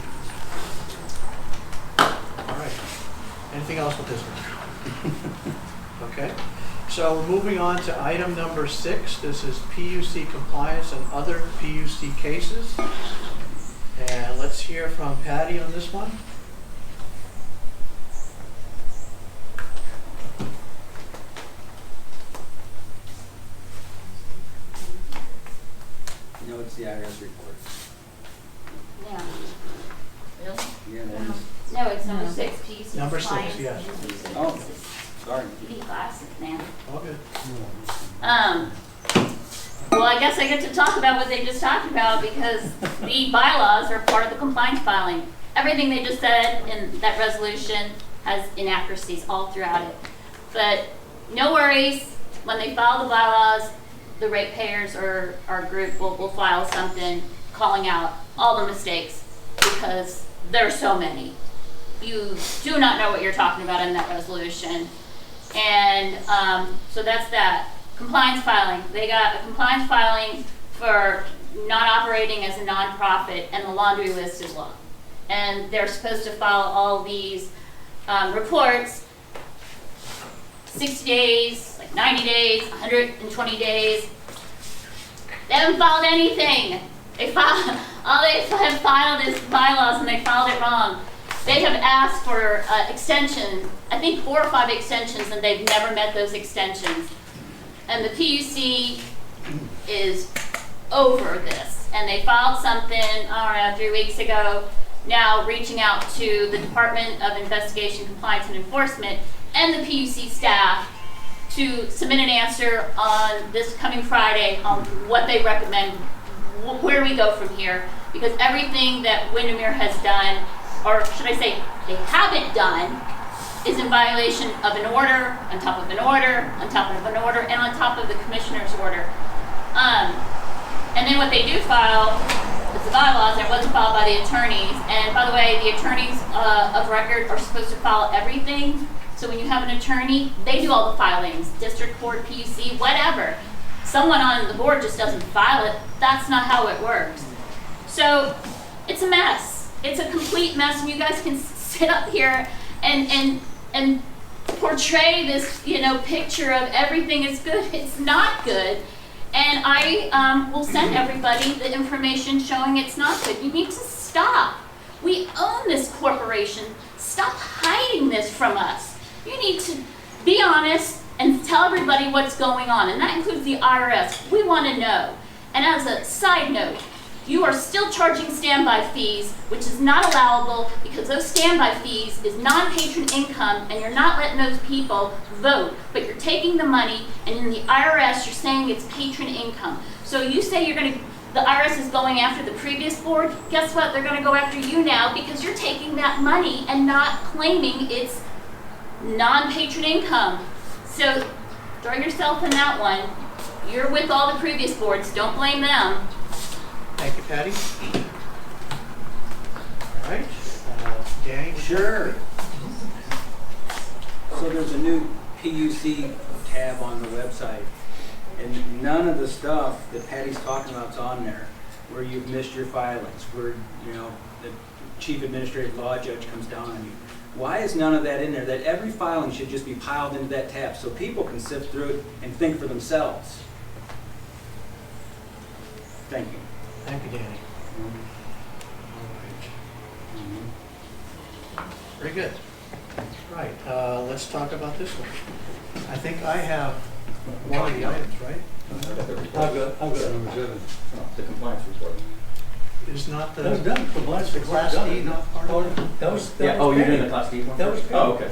All right, anything else with this one? Okay, So we're moving on to item number 6. This is PUC compliance and other PUC cases. And let's hear from Patty on this one. No, it's the IRS report. Yeah. Really? Yeah, that is. No, it's number 6, PUC Number 6, compliance. yes. Oh, sorry. You need glasses, man. All good. Well, I guess I get to talk about what they just talked about because the bylaws are part of the compliance filing. Everything they just said in that resolution has inaccuracies all throughout it. But no worries, when they file the bylaws, the ratepayers or our group will file something calling out all the mistakes because there are so many. You do not know what you're talking about in that resolution. And so that's that. Compliance filing. They got a compliance filing for not operating as a nonprofit, and the laundry list is long. And they're supposed to file all these reports 60 days, like 90 days, 120 days. They haven't filed anything. They have filed is bylaws and they filed it wrong. They have asked for extension, I think 4 or 5 extensions, and they've never met those extensions. And the PUC is over this. And they filed something, I don't know, 3 weeks ago, now reaching out to the Department of Investigation, Compliance, and Enforcement and the PUC staff to submit an answer on this coming Friday on what they recommend, where we go from here. Because everything that Windermere has done, or should I say, they haven't done, is in violation of an order, on top of an order, on top of an order, and on top of the commissioner's order. And then what they do file is the bylaws, and it wasn't filed by the attorneys. And by the way, the attorneys of record are supposed to file everything. So when you have an attorney, they do all the filings, district court, PUC, whatever. Someone on the board just doesn't file it. That's not how it works. So it's a mess. It's a complete mess, and you guys can sit up here and portray this, picture of everything is good. It's not good. And I will send everybody the information showing it's not good. You need to stop. We own this corporation. Stop hiding this from us. You need to be honest and tell everybody what's going on. And that includes the IRS. We want to know. And as a side note, you are still charging standby fees, which is not allowable because those standby fees is non-patron income and you're not letting those people vote, but you're taking the money and in the IRS you're saying it's patron income. So you say the IRS is going after the previous board, guess what? They're going to go after you now because you're taking that money and not claiming it's non-patron income. So throw yourself in that one. You're with all the previous boards, don't blame them. Thank you, Patty. All right. Danny? would you Sure. like So there's a new PUC tab on the website, and none of the stuff that Patty's talking about is on there, where you've missed your filings, where, the chief administrative law judge comes down on you. Why is none of that in there? That every filing should just be piled into that tab so people can sift through it and think for themselves. Thank you. Thank you, Danny. All right. Very good. Right, let's talk about this one. I think I have one of the items, right? I've got number 7. The compliance report. Is not That was the, done, compliance the was Class done. D not part of it? That was Yeah, oh, you're doing the paid. Class D one? That was first? paid. Oh, okay.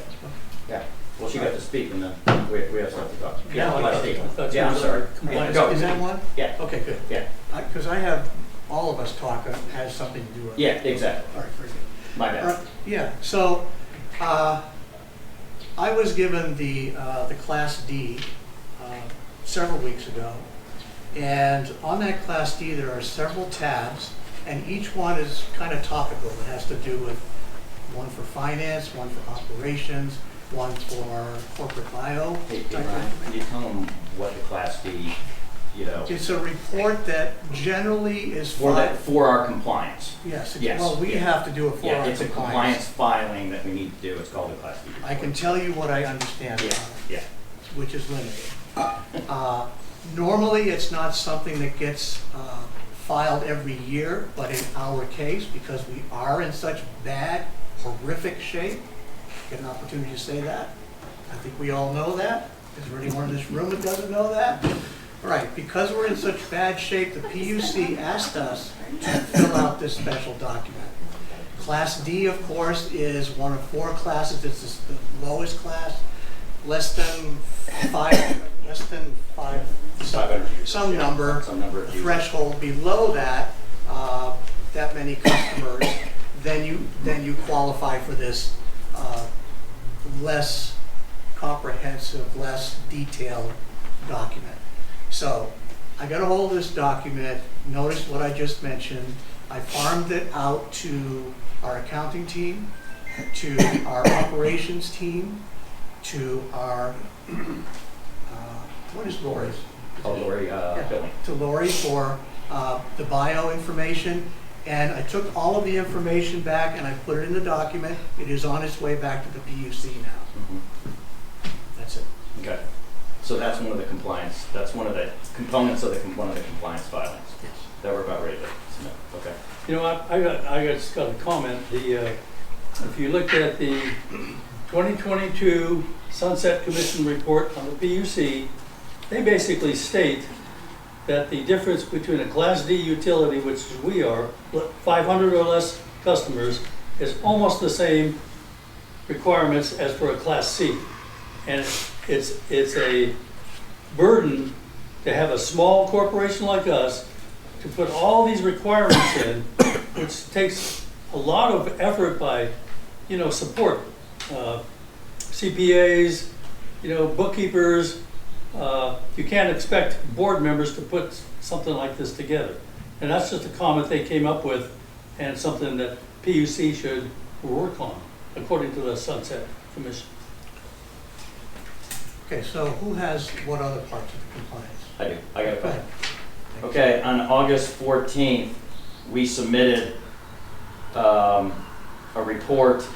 Yeah, well, she got to speak and then we have stuff to talk. Yeah, Class D. I thought Yeah, I'm you sorry. were compliance. Go. Is that one? Yeah, Okay, good. yeah, Because I have, all of us talk has something to do with it. yeah, exactly. All right, very good. My All bad. right, yeah, so, I was given the Class D several weeks ago. And on that Class D, there are several tabs, and each one is kind of topical. It has to do with one for finance, one for operations, one for corporate bio. Hey, type Ryan, of- can you tell them what the Class D, It's a report that generally is for our compliance? Yes, Yes, well, we yeah. have to do it for Yeah, our it's a compliance filing that we need to do. It's called a Class D. I can tell you what I understand Yeah, about it. yeah. which is limited. Normally, it's not something that gets filed every year, but in our case, because we are in such bad, horrific shape, get an opportunity to say that. I think we all know that. Is there anyone in this room that doesn't know that? All right, because we're in such bad shape, the PUC asked us to fill out this special document. Class D, of course, is one of 4 classes. It's the lowest class, less than 500 some number of users. threshold below that, that many customers, then you qualify for this less comprehensive, less detailed document. So I got a hold of this document. Notice what I just mentioned. I farmed it out to our accounting team, to our operations team, to our, what is Lori's? Oh, Lori, Billy. To Lori for the bio information. And I took all of the information back and I put it in the document. It is on its way back to the PUC now. That's it. Okay. So that's one of the compliance, that's one of the components of one of the compliance filings Yes. that we're about ready to submit. Okay. You know, I just got a comment. If you looked at the 2022 Sunset Commission report on the PUC, they basically state that the difference between a Class D utility, which is we are, 500 or less customers, is almost the same requirements as for a Class C. And it's a burden to have a small corporation like us to put all these requirements in, which takes a lot of effort by, support. CPAs, bookkeepers. You can't expect board members to put something like this together. And that's just a comment they came up with and something that PUC should work on, according to the Sunset Commission. Okay, so who has what other parts of the compliance? I do. I got a Go comment. ahead. Okay, on August 14th, we submitted a report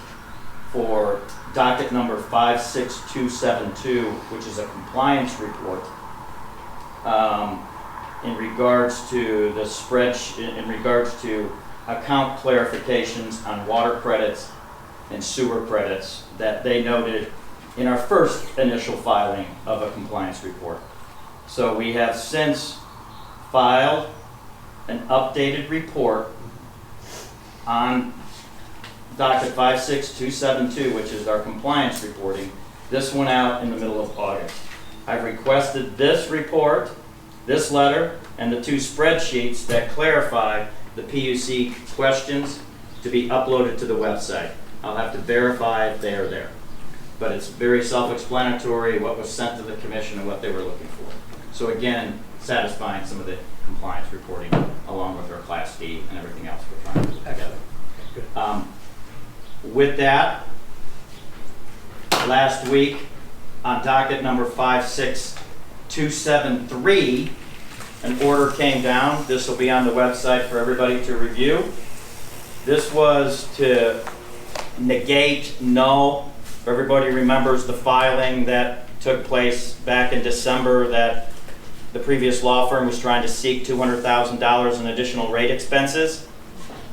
for docket number 56272, which is a compliance report in regards to the spreadsheet, in regards to account clarifications on water credits and sewer credits that they noted in our first initial filing of a compliance report. So we have since filed an updated report on docket 56272, which is our compliance reporting. This went out in the middle of August. I've requested this report, this letter, and the 2 spreadsheets that clarify the PUC questions to be uploaded to the website. I'll have to verify if they are there. But it's very self-explanatory what was sent to the commission and what they were looking for. So again, satisfying some of the compliance reporting along with our Class D and everything else we're trying to put together. With that, last week on docket number 56273, an order came down. This will be on the website for everybody to review. This was to negate, null. Everybody remembers the filing that took place back in December that the previous law firm was trying to seek $200,000 in additional rate expenses.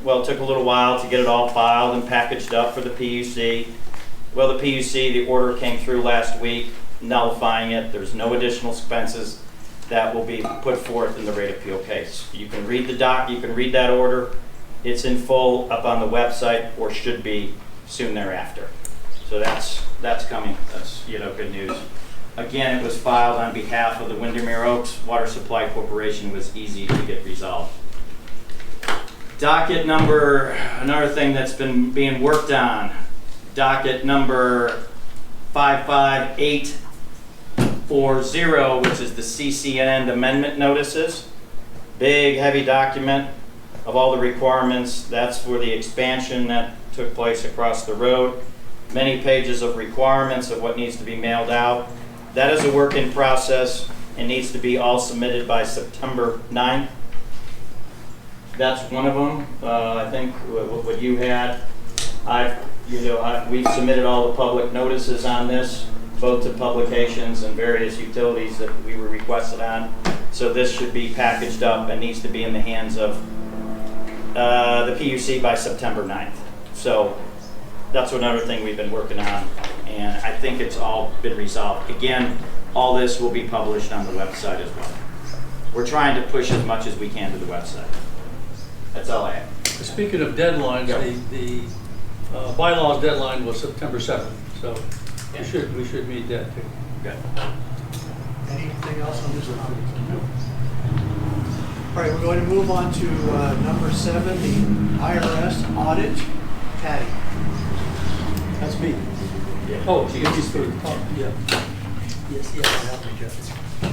Well, it took a little while to get it all filed and packaged up for the PUC. Well, the PUC, the order came through last week, nullifying it. There's no additional expenses that will be put forth in the rate appeal case. You can read the doc, you can read that order. It's in full up on the website, or should be soon thereafter. So that's coming. That's good news. Again, it was filed on behalf of the Windermere Oaks Water Supply Corporation. It was easy to get resolved. Docket number, another thing that's been being worked on, docket number 55840, which is the CCN amendment notices. Big, heavy document of all the requirements. That's for the expansion that took place across the road. Many pages of requirements of what needs to be mailed out. That is a work in process and needs to be all submitted by September 9th. That's one of them. I think what you had. We've submitted all the public notices on this. both to publications and various utilities that we were requested on. So this should be packaged up and needs to be in the hands of the PUC by September 9th. So that's another thing we've been working on, and I think it's all been resolved. Again, all this will be published on the website as well. We're trying to push as much as we can to the website. That's all I have. Speaking of deadlines, the bylaws deadline was September 7th, so we should meet that too. Good. Anything else on this topic? No. All right, we're going to move on to number 7, the IRS audit. Patty. That's me. Yeah. Oh, she gets through. Yeah. Yes, help me, Jeff. I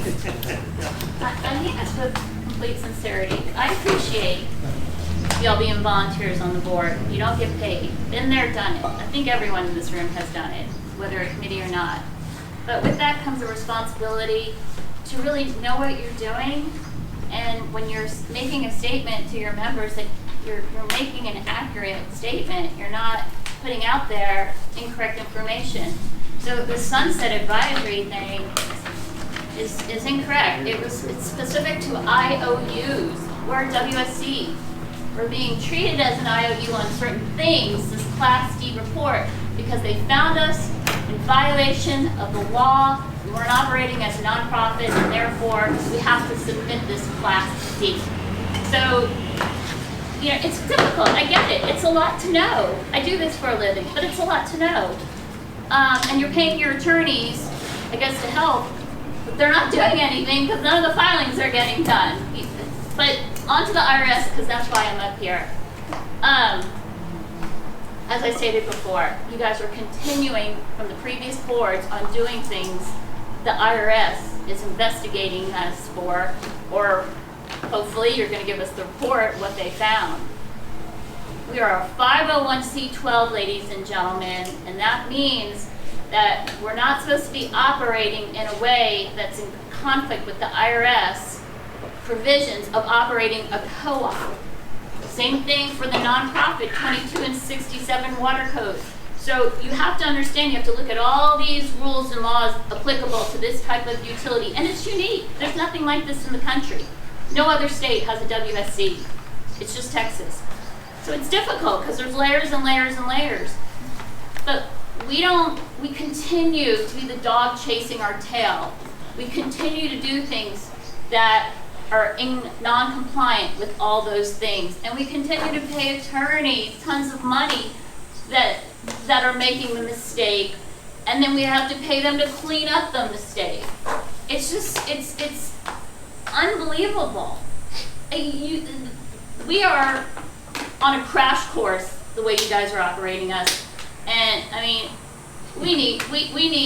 think that's with complete sincerity. I appreciate y'all being volunteers on the board. You don't get paid. Been there, done it. I think everyone in this room has done it, whether a committee or not. But with that comes a responsibility to really know what you're doing. And when you're making a statement to your members that you're making an accurate statement, you're not putting out there incorrect information. So the sunset advisory thing is incorrect. It's specific to IOUs. We're WSC. We're being treated as an IOU on certain things, this Class D report, because they found us in violation of the law. We weren't operating as a nonprofit, and therefore we have to submit this Class D. So, you know, it's difficult. I get it. It's a lot to know. I do this for a living, but it's a lot to know. And you're paying your attorneys, I guess, to help, but they're not doing anything because none of the filings are getting done. But on to the IRS, because that's why I'm up here. As I stated before, you guys are continuing from the previous boards on doing things the IRS is investigating us for, or hopefully you're going to give us the report what they found. We are a 501c12, ladies and gentlemen, and that means that we're not supposed to be operating in a way that's in conflict with the IRS provisions of operating a co-op. Same thing for the nonprofit 22 and 67 water codes. So you have to understand, you have to look at all these rules and laws applicable to this type of utility, and it's unique. There's nothing like this in the country. No other state has a WSC. It's just Texas. So it's difficult because there's layers and layers and layers. But we continue to be the dog chasing our tail. We continue to do things that are non-compliant with all those things. And we continue to pay attorneys tons of money that are making the mistake. And then we have to pay them to clean up the mistake. It's just, it's unbelievable. We are on a crash course the way you guys are operating us. And I mean, we need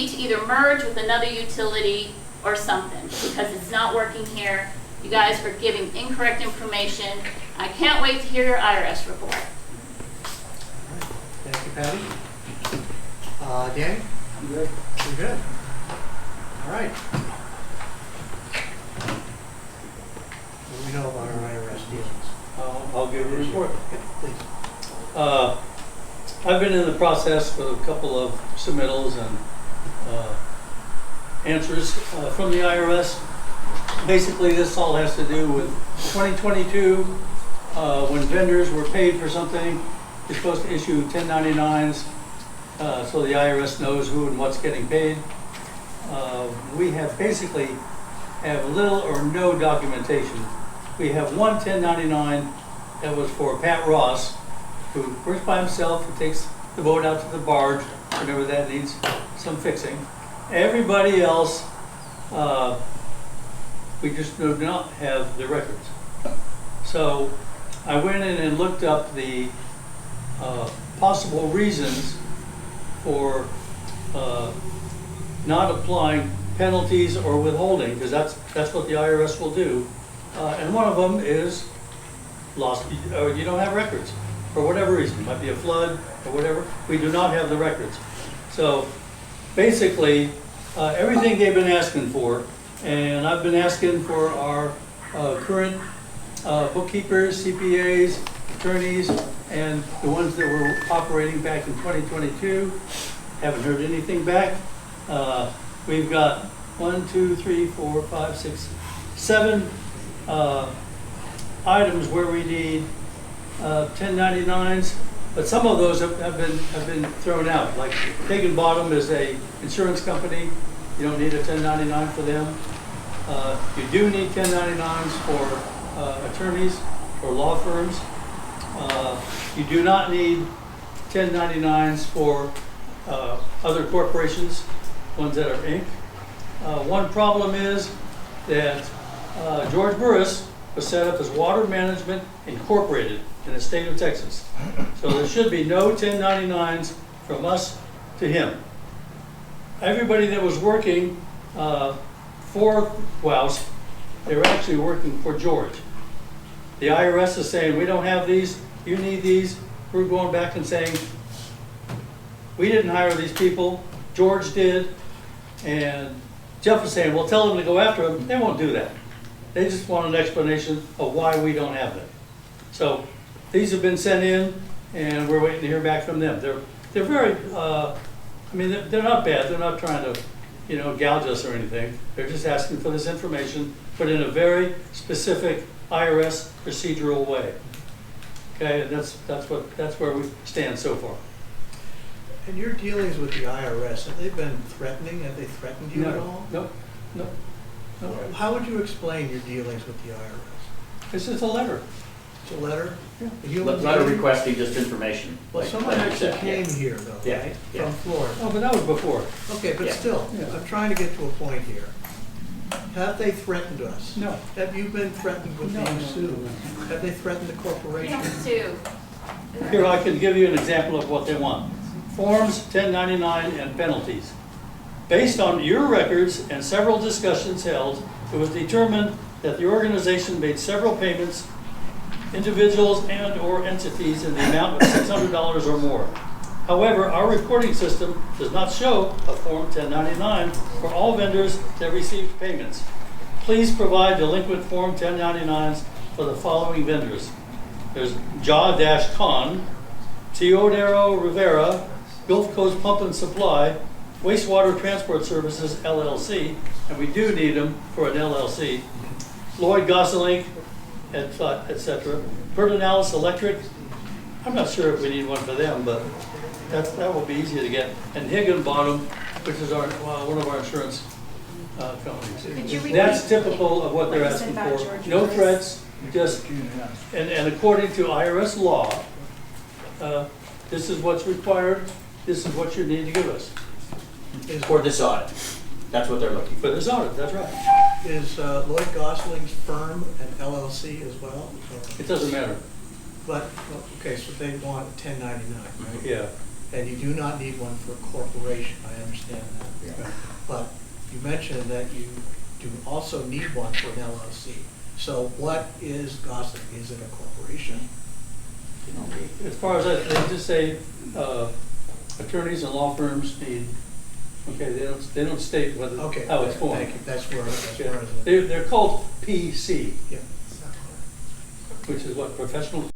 to either merge with another utility or something, because it's not working here. You guys are giving incorrect information. I can't wait to hear your IRS report. Thank you, Patty. Danny? I'm good. You're good. All right. What do we know about our IRS dealings? I'll give a report. Okay, please. I've been in the process with a couple of submittals and answers from the IRS. Basically, this all has to do with 2022, when vendors were paid for something. You're supposed to issue 1099s so the IRS knows who and what's getting paid. We have basically have little or no documentation. We have one 1099 that was for Pat Ross, who works by himself, who takes the boat out to the barge whenever that needs some fixing. Everybody else, we just do not have the records. So I went in and looked up the possible reasons for not applying penalties or withholding, because that's what the IRS will do. And one of them is lost, or you don't have records for whatever reason. It might be a flood or whatever. We do not have the records. So basically, everything they've been asking for, and I've been asking for our current bookkeepers, CPAs, attorneys, and the ones that were operating back in 2022. Haven't heard anything back. We've got 1, 2, 3, 4, 5, 6, 7 items where we need 1099s, but some of those have been thrown out. Like Higginbottom is a insurance company. You don't need a 1099 for them. You do need 1099s for attorneys or law firms. You do not need 1099s for other corporations, ones that are Inc. One problem is that George Burris was set up as Water Management Incorporated in the state of Texas. So there should be no 1099s from us to him. Everybody that was working for WOWS, they were actually working for George. The IRS is saying, we don't have these, you need these. We're going back and saying, we didn't hire these people, George did. And Jeff was saying, well, tell them to go after them. They won't do that. They just want an explanation of why we don't have them. So these have been sent in, and we're waiting to hear back from them. They're very, I mean, they're not bad. They're not trying to, you know, gouge us or anything. They're just asking for this information, but in a very specific IRS procedural way. Okay, and that's where we stand so far. And your dealings with the IRS, have they been threatening? Have they threatened you at all? No. How would you explain your dealings with the IRS? This is a letter. It's a letter? Yeah. A human Letter being? requesting just information. Well, like- someone like you actually said, came yeah. here though, Yeah, right? yeah. From Florida. Oh, but that was before. Okay, but Yeah. still, Yeah. I'm trying to get to a point here. Have they threatened us? No. Have you been threatened with No, being no, sued? no. Have they threatened the We corporation? don't sue. Here, I can give you an example of what they want. Forms 1099 and penalties. Based on your records and several discussions held, it was determined that the organization made several payments, individuals and/or entities in the amount of $600 or more. However, our reporting system does not show a Form 1099 for all vendors that received payments. Please provide delinquent Form 1099s for the following vendors. There's Jaw-Con, Teodoro Rivera, Gulf Coast Pump and Supply, Wastewater Transport Services LLC, and we do need them for an LLC, Lloyd Gosselink, etc. Bertinalis Electric, I'm not sure if we need one for them, but that will be easy to get. And Higginbottom, which is one of our insurance companies. Could you repeat That's typical of what they're what you asking said about for. George No Lewis? threats, just, and according to IRS law, this is what's required, this is what you need to give us For this audit. That's what they're looking for. for this audit, that's right. Is Lloyd Gosling's firm an LLC as well? It doesn't matter, But, okay, so they want a 1099, right? yeah. And you do not need one for a corporation, I understand that. But you mentioned that you do also need one for an LLC. So what is Gosling? Is it a corporation? As far as that, they just say attorneys and law firms need, okay, they don't state whether, Okay, how it's formed. thank you, that's where I Yeah. was. They're called PC, Yeah. which is what, professional